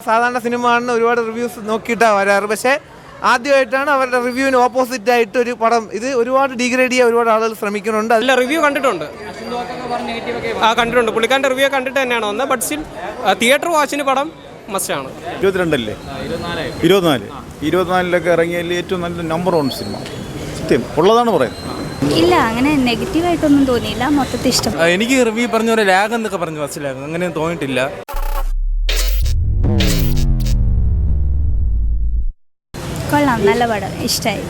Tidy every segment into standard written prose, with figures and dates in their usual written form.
സാധാരണ സിനിമ കാണുന്ന ഒരുപാട് റിവ്യൂസ് നോക്കിയിട്ടാണ് വരാറ്. പക്ഷേ ആദ്യമായിട്ടാണ് അവരുടെ റിവ്യൂവിന് ഓപ്പോസിറ്റ് ആയിട്ട് ഒരു പടം. ഇത് ഒരുപാട് ഡിഗ്രേഡ് ചെയ്യാൻ ഒരുപാട് ആളുകൾ ശ്രമിക്കുന്നുണ്ട്. അല്ല, റിവ്യൂ കണ്ടിട്ടുണ്ട്. കണ്ടിട്ടുണ്ട്. പുള്ളിക്കാരൻ്റെ റിവ്യൂ കണ്ടിട്ട് തന്നെയാണ് വന്നത്. ബട്ട് സ്റ്റിൽ തിയേറ്റർ വാച്ചിന് പടം മസ്റ്റാണ്. 22 24 ഇറങ്ങിയതിൽ ഏറ്റവും നല്ല നമ്പർ 1 സിനിമ. സത്യം ഉള്ളതാണ് പറയുന്നത്. ഇല്ല, അങ്ങനെ നെഗറ്റീവായിട്ടൊന്നും തോന്നിയില്ല. മൊത്തത്തിൽ ഇഷ്ടം. എനിക്ക് റിവ്യൂ പറഞ്ഞ പോലെ ലാഗ് എന്നൊക്കെ പറഞ്ഞു മനസ്സിലാകും. അങ്ങനെ തോന്നിയിട്ടില്ല. കൊള്ളാം, നല്ല പടം, ഇഷ്ടമായി.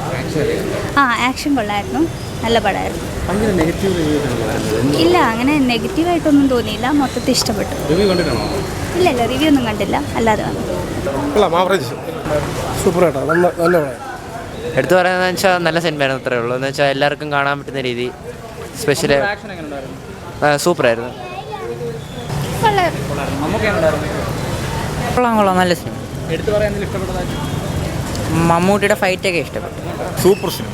ആക്ഷൻ കൊള്ളായിരുന്നു, നല്ല പടമായിരുന്നു. ഇല്ല, അങ്ങനെ നെഗറ്റീവായിട്ടൊന്നും തോന്നിയില്ല. മൊത്തത്തിൽ ഇഷ്ടപ്പെട്ടു. ഇല്ല, റിവ്യൂ ഒന്നും കണ്ടില്ല, അല്ലാതെ സൂപ്പറായിട്ടാണ്, നല്ല പടം. എടുത്തു പറയുന്നത് വെച്ചാൽ നല്ല സിനിമയായിരുന്നു. അത്രേ ഉള്ളൂ. എന്ന് വെച്ചാൽ എല്ലാവർക്കും കാണാൻ പറ്റുന്ന രീതി സ്പെഷ്യൽ സൂപ്പറായിരുന്നു. കൊള്ളാം, നല്ല സിനിമ. മമ്മൂട്ടിയുടെ ഫൈറ്റൊക്കെ ഇഷ്ടപ്പെട്ടു. സൂപ്പർ സിനിമ,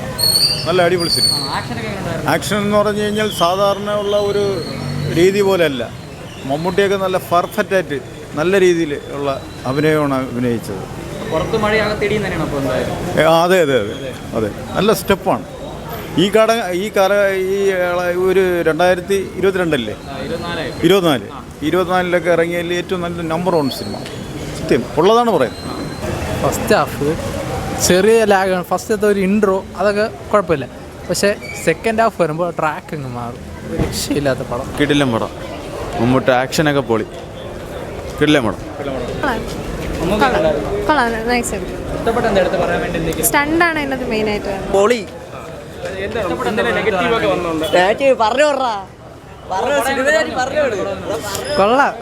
നല്ല അടിപൊളി സിനിമ. ആക്ഷൻ എന്ന് പറഞ്ഞു കഴിഞ്ഞാൽ സാധാരണ ഉള്ള ഒരു രീതി പോലെയല്ല. മമ്മൂട്ടിയൊക്കെ നല്ല പെർഫെക്റ്റായിട്ട് നല്ല രീതിയിൽ ഉള്ള അഭിനയമാണ് അഭിനയിച്ചത്. അതെ അതെ അതെ അതെ, നല്ല സ്റ്റെപ്പാണ്. ഈ ഒരു 2022 24 ഇറങ്ങിയതിൽ ഏറ്റവും നല്ല നമ്പർ 1 സിനിമ. സത്യം ഉള്ളതാണ് പറയുന്നത്. ഫസ്റ്റ് ഹാഫ് ചെറിയ ലാഗാണ്. ഫസ്റ്റത്തെ ഒരു ഇൻട്രോ അതൊക്കെ കുഴപ്പമില്ല. പക്ഷേ സെക്കൻഡ് ഹാഫ് വരുമ്പോൾ ട്രാക്ക് അങ്ങ് മാറും. രക്ഷയില്ലാത്ത പടം. കിടിലൻ പടം. മമ്മൂട്ടി ആക്ഷനൊക്കെ പൊളി. കിടിലൻ പടം. സ്റ്റണ്ടാണ് അതിനകത്ത് മെയിനായിട്ട് പൊളി. കൊള്ളാം.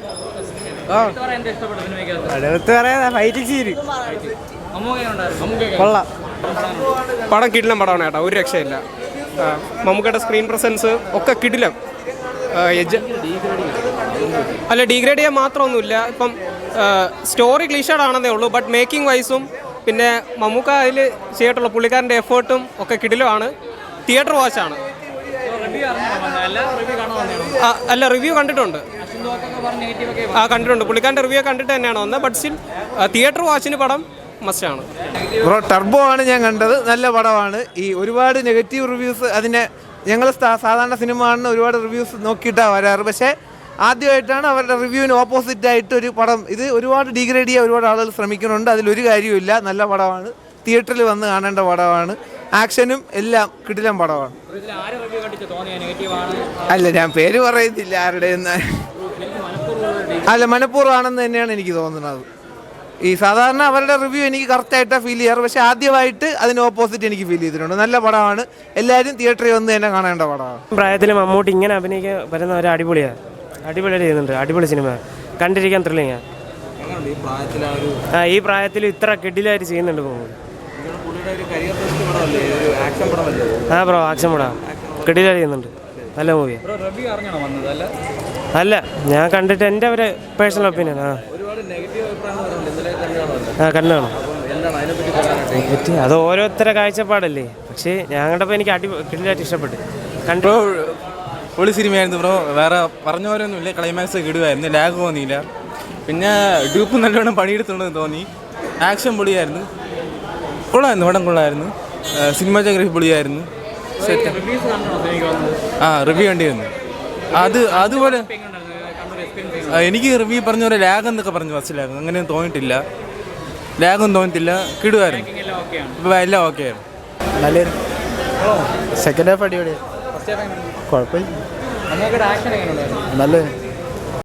കൊള്ളാം. പടം കിടിലം പടമാണ് കേട്ടോ, ഒരു രക്ഷയില്ല. മമ്മൂക്കയുടെ സ്ക്രീൻ പ്രസൻസ് ഒക്കെ കിടിലം. അല്ല, ഡീഗ്രേഡ് ചെയ്യാൻ മാത്രമൊന്നുമില്ല. ഇപ്പം സ്റ്റോറി ക്ലീഷേഡ് ആണെന്നേ ഉള്ളൂ. ബട്ട് മേക്കിംഗ് വൈസും പിന്നെ മമ്മൂക്ക അതിൽ ചെയ്തിട്ടുള്ള പുള്ളിക്കാരൻ്റെ എഫേർട്ടും ഒക്കെ കിടിലമാണ്. തിയേറ്റർ വാച്ചാണ്. അല്ല, റിവ്യൂ കണ്ടിട്ടുണ്ട്. കണ്ടിട്ടുണ്ട്. പുള്ളിക്കാരൻ്റെ റിവ്യൂ കണ്ടിട്ട് തന്നെയാണ് വന്നത്. ബട്ട് സ്റ്റിൽ തിയേറ്റർ വാച്ചിന് പടം മസ്റ്റാണ്. ബ്രോ, ടർബോ ആണ് ഞാൻ കണ്ടത്. നല്ല പടമാണ്. ഈ ഒരുപാട് നെഗറ്റീവ് റിവ്യൂസ് ഞങ്ങൾ സാധാരണ സിനിമ കാണുന്ന ഒരുപാട് റിവ്യൂസ് നോക്കിയിട്ടാണ് വരാറ്. പക്ഷേ ആദ്യമായിട്ടാണ് അവരുടെ റിവ്യൂവിന് ഓപ്പോസിറ്റ് ആയിട്ട് ഒരു പടം. ഇത് ഒരുപാട് ഡിഗ്രേഡ് ചെയ്യാൻ ഒരുപാട് ആളുകൾ ശ്രമിക്കുന്നുണ്ട്. അതിലൊരു കാര്യമില്ല, നല്ല പടമാണ്. തിയേറ്ററിൽ വന്ന് കാണേണ്ട പടമാണ്. ആക്ഷനും എല്ലാം കിടിലൻ പടമാണ്. അല്ല, ഞാൻ പേര് പറയുന്നില്ല ആരുടെയെന്ന്. അല്ല, മനഃപൂർവ്വമാണെന്ന് തന്നെയാണ് എനിക്ക് തോന്നുന്നത്. ഈ സാധാരണ അവരുടെ റിവ്യൂ എനിക്ക് കറക്റ്റായിട്ടാണ് ഫീൽ ചെയ്യാറ്. പക്ഷേ ആദ്യമായിട്ട് അതിന് ഓപ്പോസിറ്റ് എനിക്ക് ഫീൽ ചെയ്തിട്ടുണ്ട്. നല്ല പടമാണ്. എല്ലാവരും തിയേറ്ററിൽ വന്ന് തന്നെ കാണേണ്ട പടമാണ്. പ്രായത്തിൽ മമ്മൂട്ടി ഇങ്ങനെ അഭിനയിക്കാൻ വരുന്ന ഒരു അടിപൊളിയാണ്. അടിപൊളിയായിട്ട് ചെയ്യുന്നുണ്ട്. അടിപൊളി സിനിമ, കണ്ടിരിക്കാൻ ത്രില്ലിങ്ങാണ്. ഈ പ്രായത്തിൽ ഇത്ര കിടിലായിട്ട് ചെയ്യുന്നുണ്ട് മമ്മൂട്ടി. ബ്രോ, ആക്ഷൻ പടം കിടിലായിട്ട് ചെയ്യുന്നുണ്ട്. നല്ല മൂവിയാണ്. അല്ല, ഞാൻ കണ്ടിട്ട് എൻ്റെ ഒരു പേഴ്സണൽ ഒപ്പീനിയൻ. കണ്ടാണ്. അത് ഓരോരുത്തരുടെ കാഴ്ചപ്പാടല്ലേ. പക്ഷേ ഞാൻ കണ്ടപ്പോൾ എനിക്ക് കിടിലായിട്ട് ഇഷ്ടപ്പെട്ടു. ബ്രോ, പൊളി സിനിമയായിരുന്നു ബ്രോ. വേറെ പറഞ്ഞ പോലൊന്നുമില്ല. ക്ലൈമാക്സ് കിടുവായിരുന്നു. ലാഗ് തോന്നിയില്ല. പിന്നെ ഡ്യൂപ്പ് നല്ലോണം പണിയെടുത്തുണ്ടെന്ന് തോന്നി. ആക്ഷൻ പൊളിയായിരുന്നു. കൊള്ളായിരുന്നു. പടം കൊള്ളായിരുന്നു. സിനിമാറ്റോഗ്രാഫി പൊളിയായിരുന്നു. റിവ്യൂ കണ്ടിരുന്നു. അതുപോലെ എനിക്ക് റിവ്യൂ പറഞ്ഞ പോലെ ലാഗ് എന്നൊക്കെ പറഞ്ഞു മനസ്സിലാകും. അങ്ങനെ തോന്നിയിട്ടില്ല. ലാഗൊന്നും തോന്നിയിട്ടില്ല. കിടുവായിരുന്നു. ഇപ്പം എല്ലാം ഓക്കെ ആയിരുന്നു. നല്ലായിരുന്നു. സെക്കൻഡ് ഹാഫ് അടിപൊളിയായിരുന്നു. കുഴപ്പമില്ല, നല്ല